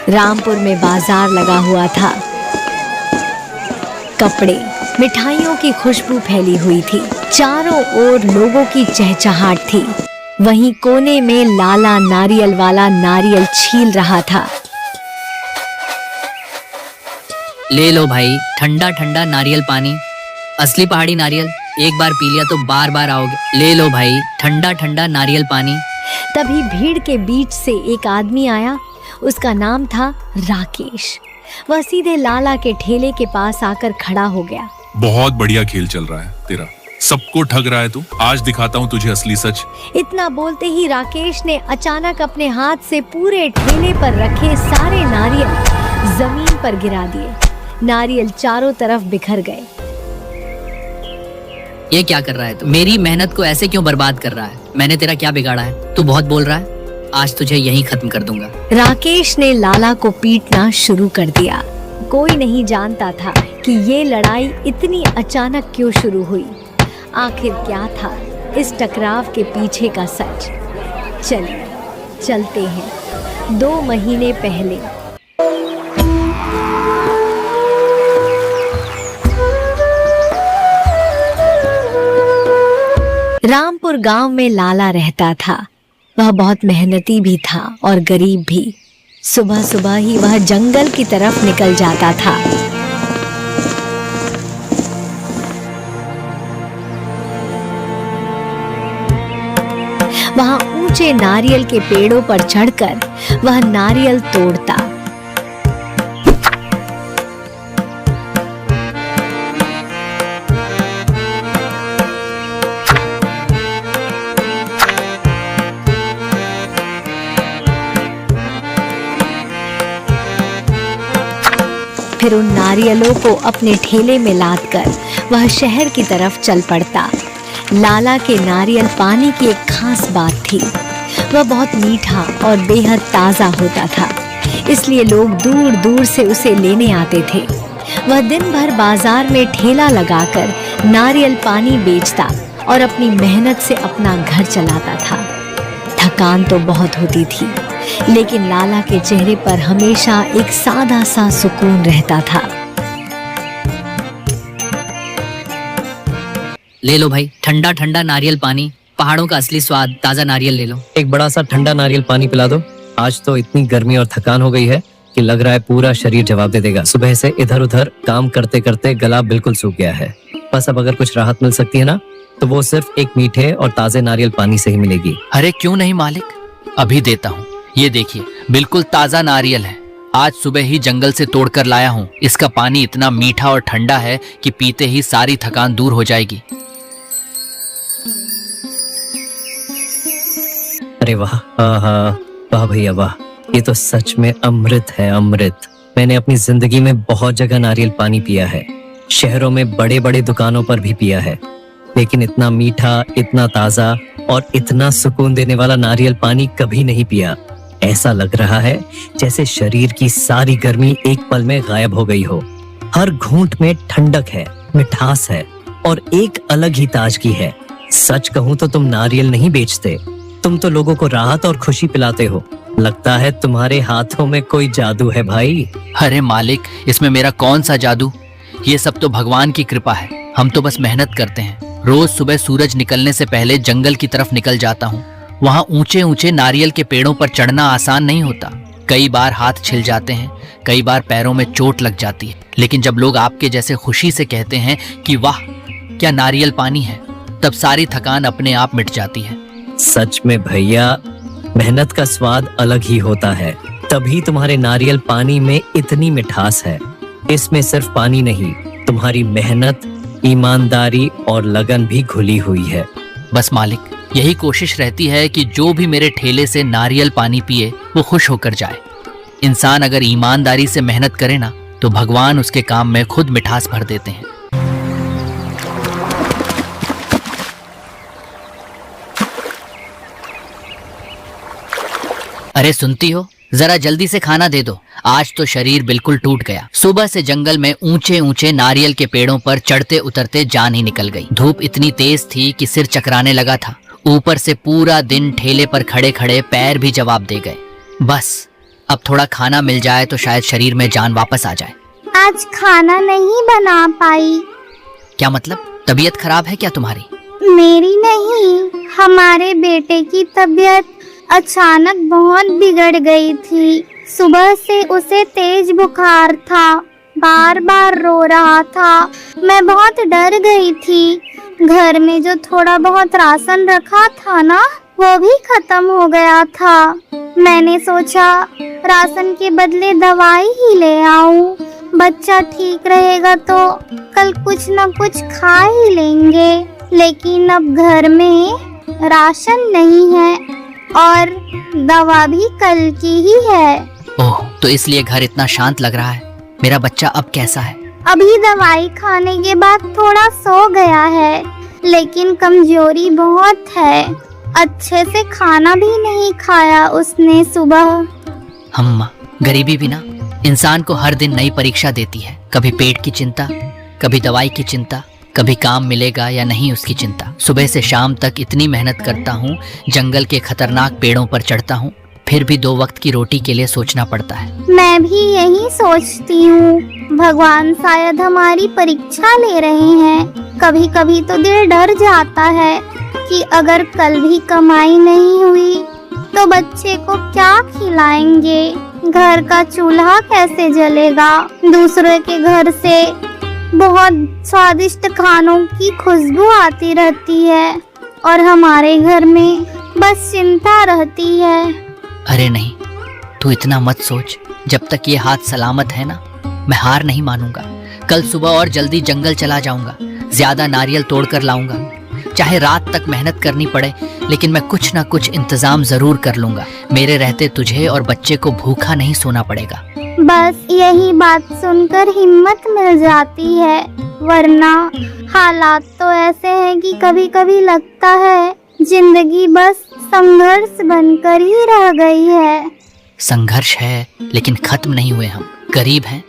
रामपुर में बाजार लगा हुआ था। कपड़े, मिठाइयों की खुशबू फैली हुई थी। चारों ओर लोगों की चहचहाट थी। वहीं कोने में लाला नारियल वाला नारियल छील रहा था। ले लो भाई, ठंडा ठंडा नारियल पानी, असली पहाड़ी नारियल। एक बार पी लिया तो बार बार आओगे। ले लो भाई, ठंडा ठंडा नारियल पानी। तभी भीड़ के बीच से एक आदमी आया। उसका नाम था राकेश। वह सीधे लाला के ठेले के पास आकर खड़ा हो गया। बहुत बढ़िया खेल चल रहा है तेरा, सबको ठग रहा है तू। आज दिखाता हूँ तुझे असली सच। इतना बोलते ही राकेश ने अचानक अपने हाथ से पूरे ठेले पर रखे सारे नारियल जमीन पर गिरा दिए। नारियल चारों तरफ बिखर गए। ये क्या कर रहा है तू? मेरी मेहनत को ऐसे क्यों बर्बाद कर रहा है? मैंने तेरा क्या बिगाड़ा है? तू बहुत बोल रहा है। आज तुझे यहीं खत्म कर दूंगा। राकेश ने लाला को पीटना शुरू कर दिया। कोई नहीं जानता था कि ये लड़ाई इतनी अचानक क्यों शुरू हुई। आखिर क्या था इस टकराव के पीछे का सच? चलिए चलते हैं 2 महीने पहले। रामपुर गांव में लाला रहता था। वह बहुत मेहनती भी था और गरीब भी। सुबह सुबह ही वह जंगल की तरफ निकल जाता था। वहां ऊंचे नारियल के पेड़ों पर चढ़कर वह नारियल तोड़ता। फिर उन नारियलों को अपने ठेले में लादकर वह शहर की तरफ चल पड़ता। लाला के नारियल पानी की एक खास बात थी। वह बहुत मीठा और बेहद ताज़ा होता था, इसलिए लोग दूर दूर से उसे लेने आते थे। वह दिन भर बाजार में ठेला लगाकर नारियल पानी बेचता और अपनी मेहनत से अपना घर चलाता था। थकान तो बहुत होती थी, लेकिन लाला के चेहरे पर हमेशा एक सादा सा सुकून रहता था। ले लो भाई, ठंडा ठंडा नारियल पानी, पहाड़ों का असली स्वाद, ताजा नारियल ले लो। एक बड़ा सा ठंडा नारियल पानी पिला दो। आज तो इतनी गर्मी और थकान हो गई है कि लग रहा है पूरा शरीर जवाब दे देगा। सुबह से इधर उधर काम करते करते गला बिल्कुल सूख गया है। बस अब अगर कुछ राहत मिल सकती है ना, तो वो सिर्फ एक मीठे और ताजे नारियल पानी से ही मिलेगी। अरे क्यों नहीं मालिक, अभी देता हूँ। ये देखिए, बिल्कुल ताजा नारियल है। आज सुबह ही जंगल से तोड़कर लाया हूँ। इसका पानी इतना मीठा और ठंडा है कि पीते ही सारी थकान दूर हो जाएगी। अरे वाह, वाह भैया वाह, ये तो सच में अमृत है, अमृत। मैंने अपनी जिंदगी में बहुत जगह नारियल पानी पिया है, शहरों में बड़े बड़े दुकानों पर भी पिया है, लेकिन इतना मीठा, इतना ताजा और इतना सुकून देने वाला नारियल पानी कभी नहीं पिया। ऐसा लग रहा है जैसे शरीर की सारी गर्मी एक पल में गायब हो गई हो। हर घूंट में ठंडक है, मिठास है और एक अलग ही ताजगी है। सच कहूं तो तुम नारियल नहीं बेचते, तुम तो लोगों को राहत और खुशी पिलाते हो। लगता है तुम्हारे हाथों में कोई जादू है भाई। अरे मालिक, इसमें मेरा कौन सा जादू? ये सब तो भगवान की कृपा है। हम तो बस मेहनत करते हैं। रोज सुबह सूरज निकलने से पहले जंगल की तरफ निकल जाता हूँ। वहाँ ऊंचे ऊंचे नारियल के पेड़ों पर चढ़ना आसान नहीं होता। कई बार हाथ छिल जाते हैं, कई बार पैरों में चोट लग जाती है। लेकिन जब लोग आपके जैसे खुशी से कहते हैं कि वाह क्या नारियल पानी है, तब सारी थकान अपने आप मिट जाती है। सच में भैया, मेहनत का स्वाद अलग ही होता है। तभी तुम्हारे नारियल पानी में इतनी मिठास है। इसमें सिर्फ पानी नहीं, तुम्हारी मेहनत, ईमानदारी और लगन भी घुली हुई है। बस मालिक, यही कोशिश रहती है कि जो भी मेरे ठेले से नारियल पानी पिए वो खुश होकर जाए। इंसान अगर ईमानदारी से मेहनत करे ना, तो भगवान उसके काम में खुद मिठास भर देते हैं। अरे सुनती हो, जरा जल्दी से खाना दे दो। आज तो शरीर बिल्कुल टूट गया। सुबह से जंगल में ऊंचे ऊंचे नारियल के पेड़ों पर चढ़ते उतरते जान ही निकल गई। धूप इतनी तेज थी कि सिर चकराने लगा था। ऊपर से पूरा दिन ठेले पर खड़े खड़े पैर भी जवाब दे गए। बस अब थोड़ा खाना मिल जाए तो शायद शरीर में जान वापस आ जाए। आज खाना नहीं बना पाई। क्या मतलब, तबीयत खराब है क्या तुम्हारी? मेरी नहीं, हमारे बेटे की तबीयत अचानक बहुत बिगड़ गई थी। सुबह से उसे तेज बुखार था, बार बार रो रहा था। मैं बहुत डर गई थी। घर में जो थोड़ा बहुत राशन रखा था ना, वो भी खत्म हो गया था। मैंने सोचा राशन के बदले दवाई ही ले आऊं। बच्चा ठीक रहेगा तो कल कुछ न कुछ खा ही लेंगे। लेकिन अब घर में राशन नहीं है और दवा भी कल की ही है। ओह, तो इसलिए घर इतना शांत लग रहा है। मेरा बच्चा अब कैसा है? अभी दवाई खाने के बाद थोड़ा सो गया है, लेकिन कमजोरी बहुत है। अच्छे से खाना भी नहीं खाया उसने सुबह। अम्मा, गरीबी भी ना इंसान को हर दिन नई परीक्षा देती है। कभी पेट की चिंता, कभी दवाई की चिंता, कभी काम मिलेगा या नहीं उसकी चिंता। सुबह से शाम तक इतनी मेहनत करता हूँ, जंगल के खतरनाक पेड़ों पर चढ़ता हूँ, फिर भी 2 वक्त की रोटी के लिए सोचना पड़ता है। मैं भी यही सोचती हूँ, भगवान शायद हमारी परीक्षा ले रहे हैं। कभी कभी तो दिल डर जाता है कि अगर कल भी कमाई नहीं हुई तो बच्चे को क्या खिलाएंगे, घर का चूल्हा कैसे जलेगा। दूसरे के घर से बहुत स्वादिष्ट खानों की खुशबू आती रहती है और हमारे घर में बस चिंता रहती है। अरे नहीं, तू इतना मत सोच। जब तक ये हाथ सलामत है ना, मैं हार नहीं मानूंगा। कल सुबह और जल्दी जंगल चला जाऊंगा, ज्यादा नारियल तोड़कर लाऊंगा। चाहे रात तक मेहनत करनी पड़े, लेकिन मैं कुछ ना कुछ इंतजाम जरूर कर लूंगा। मेरे रहते तुझे और बच्चे को भूखा नहीं सोना पड़ेगा। बस यही बात सुनकर हिम्मत मिल जाती है, वरना हालात तो ऐसे हैं कि कभी कभी लगता है जिंदगी बस संघर्ष बनकर ही रह गई है। संघर्ष है, लेकिन खत्म नहीं हुए हम। गरीब हैं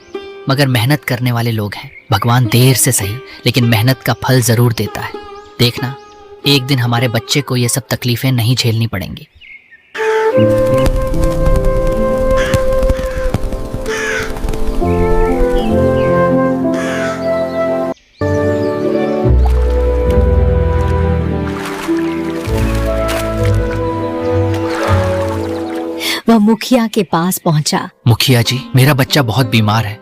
मगर मेहनत करने वाले लोग हैं। भगवान देर से सही, लेकिन मेहनत का फल जरूर देता है। देखना, एक दिन हमारे बच्चे को ये सब तकलीफें नहीं झेलनी पड़ेंगी। वह मुखिया के पास पहुंचा। मुखिया जी, मेरा बच्चा बहुत बीमार है।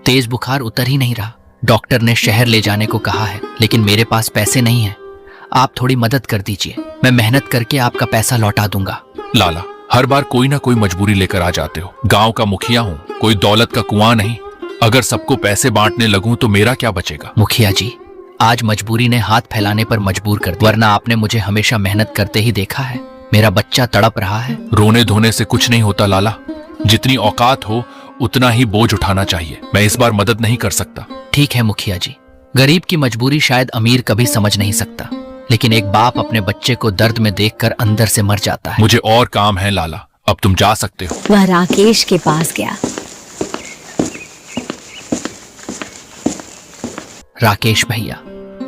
तेज बुखार उतर ही नहीं रहा। डॉक्टर ने शहर ले जाने को कहा है, लेकिन मेरे पास पैसे नहीं हैं। आप थोड़ी मदद कर दीजिए, मैं मेहनत करके आपका पैसा लौटा दूंगा। लाला, हर बार कोई ना कोई मजबूरी लेकर आ जाते हो। गांव का मुखिया हूँ, कोई दौलत का कुआं नहीं। अगर सबको पैसे बांटने लगूं तो मेरा क्या बचेगा? मुखिया जी, आज मजबूरी ने हाथ फैलाने पर मजबूर कर दिया, वरना आपने मुझे हमेशा मेहनत करते ही देखा है। मेरा बच्चा तड़प रहा है। रोने धोने से कुछ नहीं होता लाला। जितनी औकात हो उतना ही बोझ उठाना चाहिए। मैं इस बार मदद नहीं कर सकता। ठीक है मुखिया जी, गरीब की मजबूरी शायद अमीर कभी समझ नहीं सकता, लेकिन एक बाप अपने बच्चे को दर्द में देखकर अंदर से मर जाता है। मुझे और काम है लाला, अब तुम जा सकते हो। वह राकेश के पास गया। राकेश भैया,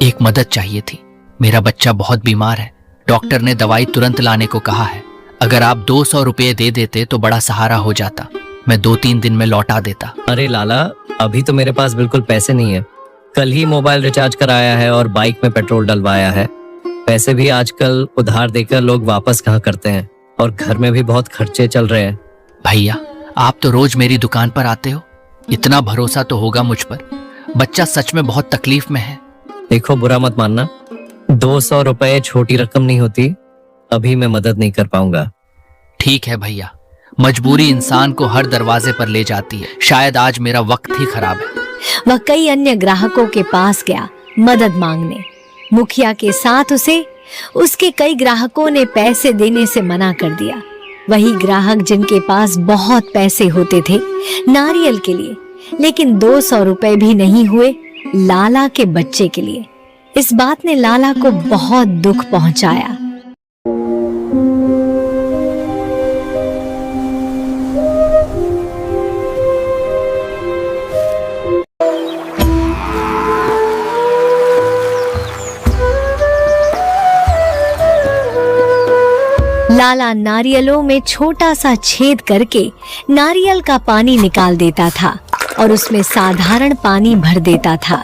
एक मदद चाहिए थी। मेरा बच्चा बहुत बीमार है। डॉक्टर ने दवाई तुरंत लाने को कहा है। अगर आप 200 रुपये दे देते तो बड़ा सहारा हो जाता। मैं 2-3 दिन में लौटा देता। अरे लाला, अभी तो मेरे पास बिल्कुल पैसे नहीं है। कल ही मोबाइल रिचार्ज कराया है और बाइक में पेट्रोल डलवाया है। पैसे भी आजकल उधार देकर लोग वापस कहाँ करते हैं, और घर में भी बहुत खर्चे चल रहे हैं। भैया, आप तो रोज मेरी दुकान पर आते हो, इतना भरोसा तो होगा मुझ पर। बच्चा सच में बहुत तकलीफ में है। देखो, बुरा मत मानना, 200 रुपए छोटी रकम नहीं होती। अभी मैं मदद नहीं कर पाऊंगा। ठीक है भैया, मजबूरी इंसान को हर दरवाजे पर ले जाती है। शायद आज मेरा वक्त ही खराब है। वह कई अन्य ग्राहकों के पास गया मदद मांगने। मुखिया के साथ उसे उसके कई ग्राहकों ने पैसे देने से मना कर दिया। वही ग्राहक जिनके पास बहुत पैसे होते थे नारियल के लिए, लेकिन 200 रुपए भी नहीं हुए लाला के बच्चे के लिए। इस बात ने लाला को बहुत दुख पहुंचाया। लाला नारियलों में छोटा सा छेद करके नारियल का पानी निकाल देता था और उसमें साधारण पानी भर देता था।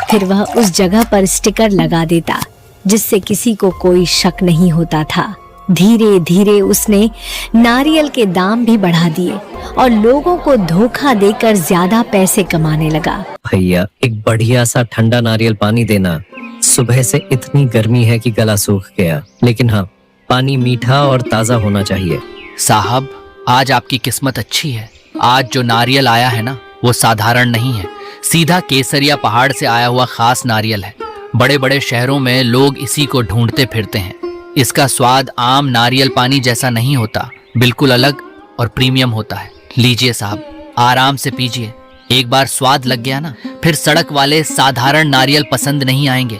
फिर वह उस जगह पर स्टिकर लगा देता जिससे किसी को कोई शक नहीं होता था। धीरे धीरे उसने नारियल के दाम भी बढ़ा दिए और लोगों को धोखा देकर ज्यादा पैसे कमाने लगा। भैया एक बढ़िया सा ठंडा नारियल पानी देना। सुबह से इतनी गर्मी है कि गला सूख गया, लेकिन हाँ, पानी मीठा और ताजा होना चाहिए। साहब, आज आपकी किस्मत अच्छी है। आज जो नारियल आया है ना, वो साधारण नहीं है, सीधा केसरिया पहाड़ से आया हुआ खास नारियल है। बड़े बड़े शहरों में लोग इसी को ढूंढते फिरते हैं। इसका स्वाद आम नारियल पानी जैसा नहीं होता, बिल्कुल अलग और प्रीमियम होता है। लीजिए साहब, आराम से पीजिए। एक बार स्वाद लग गया ना, फिर सड़क वाले साधारण नारियल पसंद नहीं आएंगे।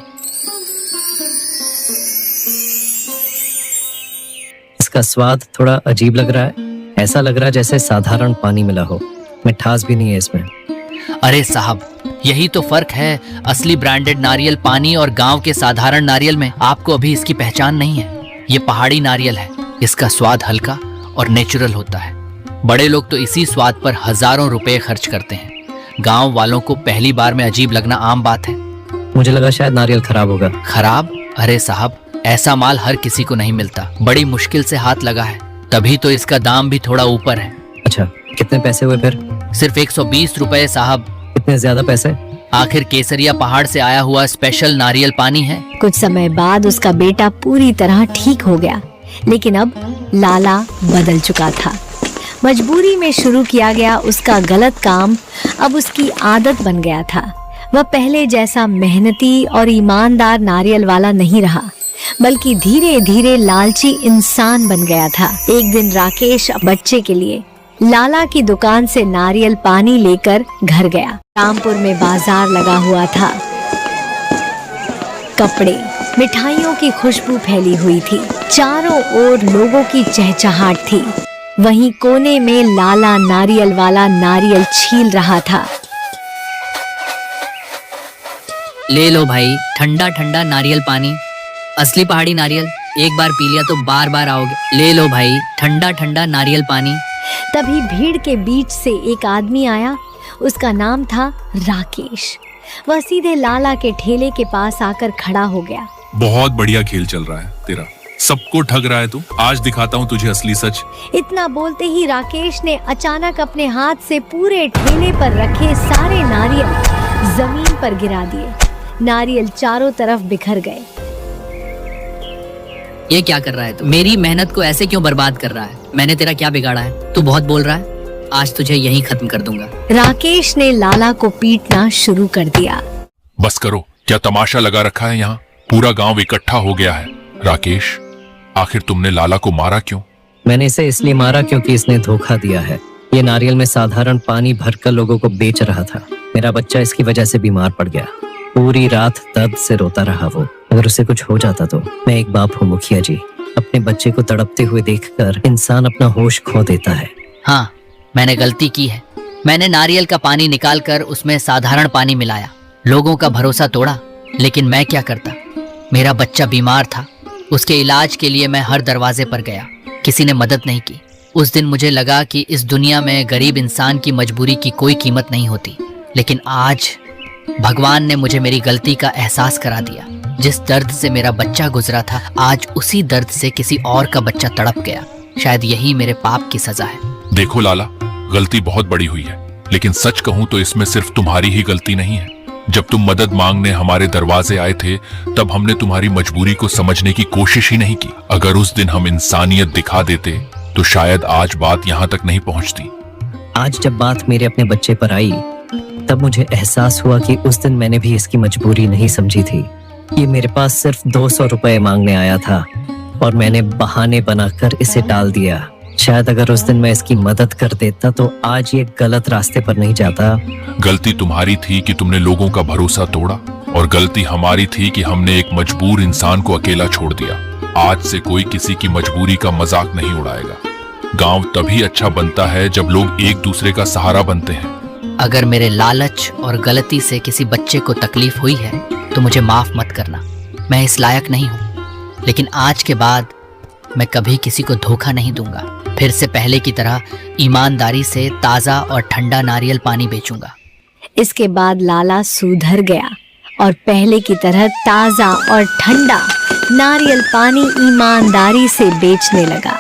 इसका स्वाद थोड़ा अजीब लग रहा है। ऐसा लग रहा है जैसे साधारण पानी मिला हो, मिठास भी नहीं है इसमें। अरे साहब, यही तो फर्क है असली ब्रांडेड नारियल पानी और गांव के साधारण नारियल में। आपको अभी इसकी पहचान नहीं है। ये पहाड़ी नारियल है। इसका स्वाद हल्का और नेचुरल होता है। बड़े लोग तो इसी स्वाद पर हजारों रुपए खर्च करते हैं। गांव वालों को पहली बार में अजीब लगना आम बात है। मुझे लगा शायद नारियल खराब होगा। खराब? अरे साहब, ऐसा माल हर किसी को नहीं मिलता। बड़ी मुश्किल से हाथ लगा है, तभी तो इसका दाम भी थोड़ा ऊपर है। अच्छा, कितने पैसे हुए फिर? सिर्फ 120 रुपए साहब। इतने ज्यादा पैसे? आखिर केसरिया पहाड़ से आया हुआ स्पेशल नारियल पानी है। कुछ समय बाद उसका बेटा पूरी तरह ठीक हो गया, लेकिन अब लाला बदल चुका था। मजबूरी में शुरू किया गया उसका गलत काम अब उसकी आदत बन गया था। वह पहले जैसा मेहनती और ईमानदार नारियल वाला नहीं रहा, बल्कि धीरे धीरे लालची इंसान बन गया था। एक दिन राकेश बच्चे के लिए लाला की दुकान से नारियल पानी लेकर घर गया। रामपुर में बाजार लगा हुआ था। कपड़े, मिठाइयों की खुशबू फैली हुई थी। चारों ओर लोगों की चहचहाट थी। वहीं कोने में लाला नारियल वाला नारियल छील रहा था। ले लो भाई, ठंडा ठंडा नारियल पानी, असली पहाड़ी नारियल। एक बार पी लिया तो बार बार आओगे। ले लो भाई, ठंडा ठंडा नारियल पानी। तभी भीड़ के बीच से एक आदमी आया। उसका नाम था राकेश। वह सीधे लाला के ठेले के पास आकर खड़ा हो गया। बहुत बढ़िया खेल चल रहा है तेरा, सबको ठग रहा है तू। आज दिखाता हूँ तुझे असली सच। इतना बोलते ही राकेश ने अचानक अपने हाथ से पूरे ठेले पर रखे सारे नारियल जमीन पर गिरा दिए। नारियल चारों तरफ बिखर गए। ये क्या कर रहा है तू? मेरी मेहनत को ऐसे क्यों बर्बाद कर रहा है? मैंने तेरा क्या बिगाड़ा है? तू बहुत बोल रहा है। आज तुझे यहीं खत्म कर दूंगा। राकेश ने लाला को पीटना शुरू कर दिया। बस करो, क्या तमाशा लगा रखा है यहाँ? पूरा गांव इकट्ठा हो गया है। राकेश, आखिर तुमने लाला को मारा क्यों? मैंने इसे इसलिए मारा क्योंकि इसने धोखा दिया है। ये नारियल में साधारण पानी भरकर लोगों को बेच रहा था। मेरा बच्चा इसकी वजह से बीमार पड़ गया। पूरी रात दर्द से रोता रहा वो। अगर उसे कुछ हो जाता तो। मैं एक बाप हूँ मुखिया जी। अपने बच्चे को तड़पते हुए देखकर इंसान अपना होश खो देता है। हाँ, मैंने गलती की है। मैंने नारियल का पानी निकालकर उसमें साधारण पानी मिलाया, लोगों का भरोसा तोड़ा। लेकिन मैं क्या करता? मेरा बच्चा बीमार था। उसके इलाज के लिए मैं हर दरवाजे पर गया, किसी ने मदद नहीं की। उस दिन मुझे लगा कि इस दुनिया में गरीब इंसान की मजबूरी की कोई कीमत नहीं होती। लेकिन आज भगवान ने मुझे मेरी गलती का एहसास करा दिया। जिस दर्द से मेरा बच्चा गुजरा था, आज उसी दर्द से किसी और का बच्चा तड़प गया। शायद यही मेरे पाप की सजा है। देखो लाला, गलती बहुत बड़ी हुई है, लेकिन सच कहूं तो इसमें सिर्फ तुम्हारी ही गलती नहीं है। जब तुम मदद मांगने हमारे दरवाजे आए थे, तब हमने तुम्हारी मजबूरी को समझने की कोशिश ही नहीं की। अगर उस दिन हम इंसानियत दिखा देते तो शायद आज बात यहाँ तक नहीं पहुँचती। आज जब बात मेरे अपने बच्चे पर आई, तब मुझे एहसास हुआ कि उस दिन मैंने भी इसकी मजबूरी नहीं समझी थी। ये मेरे पास सिर्फ 200 रुपए मांगने आया था और मैंने बहाने बनाकर इसे टाल दिया। शायद अगर उस दिन मैं इसकी मदद कर देता तो आज ये गलत रास्ते पर नहीं जाता। गलती तुम्हारी थी कि तुमने लोगों का भरोसा तोड़ा, और गलती हमारी थी कि हमने एक मजबूर इंसान को अकेला छोड़ दिया। आज से कोई किसी की मजबूरी का मजाक नहीं उड़ाएगा। गांव तभी अच्छा बनता है जब लोग एक दूसरे का सहारा बनते हैं। अगर मेरे लालच और गलती से किसी बच्चे को तकलीफ हुई है तो मुझे माफ मत करना। मैं इस लायक नहीं हूँ, लेकिन आज के बाद मैं कभी किसी को धोखा नहीं दूंगा। फिर से पहले की तरह ईमानदारी से ताज़ा और ठंडा नारियल पानी बेचूंगा। इसके बाद लाला सुधर गया और पहले की तरह ताज़ा और ठंडा नारियल पानी ईमानदारी से बेचने लगा।